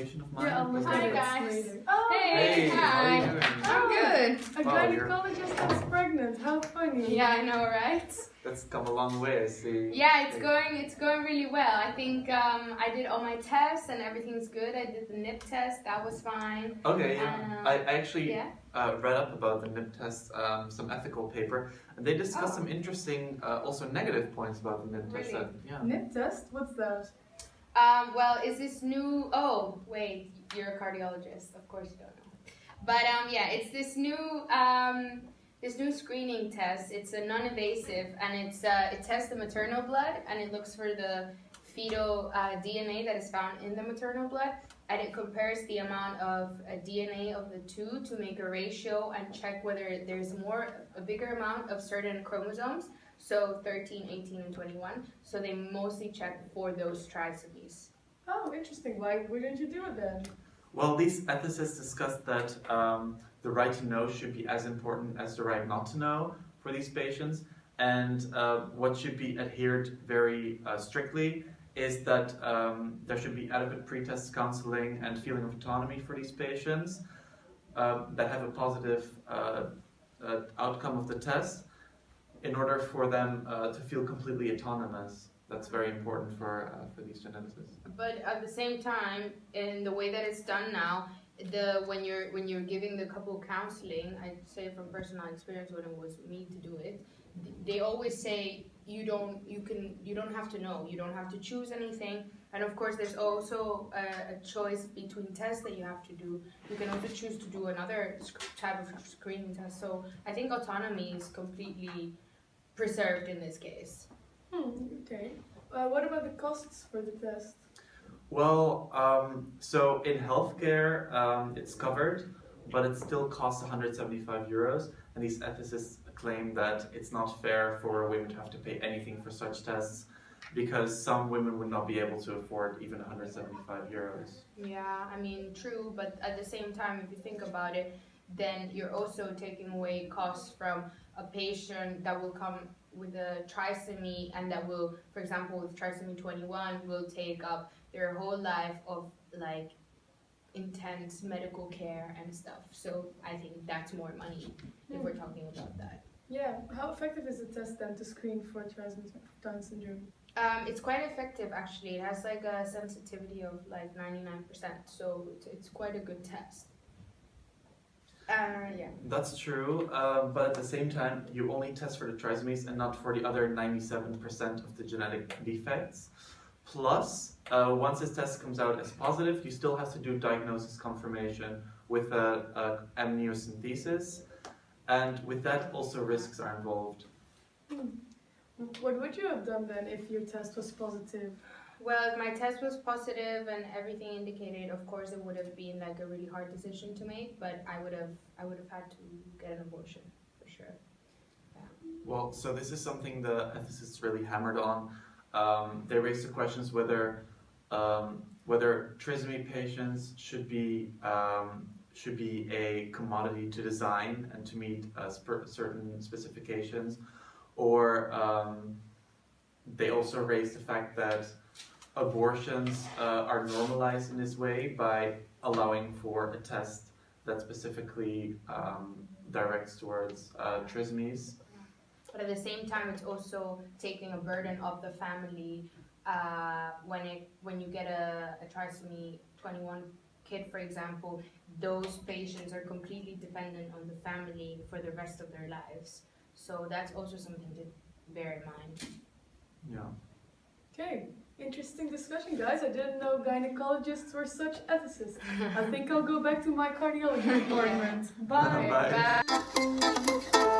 patient of mine. Yeah, I'll look Was at that- it guys. later. Hey, how are you doing? I'm good. A Wow, you're- gynecologist that's pregnant. How funny. Yeah, I know, right? That's come a long way, I see. Yeah, it's going really well. I think I did all my tests and everything's good. I did the nip test, that was fine. Okay, yeah. I actually Yeah. read up about the nip test, some ethical paper, and they discussed some interesting, also negative points about the nip test. Really? Yeah. Nip test? What's that? Well, is this new? Oh, wait, you're a cardiologist. Of course you don't know. But yeah, it's this new screening test. It's a non-invasive, and it tests the maternal blood, and it looks for the fetal DNA that is found in the maternal blood, and it compares the amount of DNA of the two to make a ratio and check whether there's a bigger amount of certain chromosomes. So 13, 18, and 21. So they mostly check for those trisomies. Oh, interesting. Why wouldn't you do it then? Well, these ethicists discussed that the right to know should be as important as the right not to know for these patients, and what should be adhered very strictly is that there should be adequate pre-test counseling and feeling of autonomy for these patients that have a positive outcome of the test in order for them to feel completely autonomous. That's very important for these geneticists. But at the same time, in the way that it's done now, when you're giving the couple counseling, I'd say from personal experience when it was me to do it, they always say you don't have to know, you don't have to choose anything, and of course there's also a choice between tests that you have to do. You can also choose to do another type of screening test. So I think autonomy is completely preserved in this case. Okay. What about the costs for the test? Well, so in healthcare, it's covered, but it still costs 175 euros, and these ethicists claim that it's not fair for women to have to pay anything for such tests because some women would not be able to afford even 175 euros. Yeah, I mean, true, but at the same time, if you think about it, then you're also taking away costs from a patient that will come with a trisomy and that will, for example, with trisomy 21, will take up their whole life of like intense medical care and stuff. So I think that's more money if we're talking about that. Yeah. How effective is the test then to screen for trisomy Down syndrome? It's quite effective actually. It has like a sensitivity of like 99%, so it's quite a good test. Yeah. That's true, but at the same time, you only test for the trisomies and not for the other 97% of the genetic defects. Plus, once this test comes out as positive, you still have to do diagnosis confirmation with amniocentesis, and with that also risks are involved. What would you have done then if your test was positive? Well, if my test was positive and everything indicated, of course it would have been like a really hard decision to make, but I would have had to get an abortion for sure. Yeah. Well, so this is something the ethicists really hammered on. They raised the questions whether trisomy patients should be a commodity to design and to meet certain specifications, or they also raised the fact that abortions are normalized in this way by allowing for a test that specifically directs towards trisomies. But at the same time, it's also taking a burden off the family when you get a trisomy 21 kid, for example. Those patients are completely dependent on the family for the rest of their lives. So that's also something to bear in mind. Yeah. Okay, interesting discussion, guys. I didn't know gynecologists were such ethicists. I think I'll go back to my cardiology department. Bye. Bye. Bye.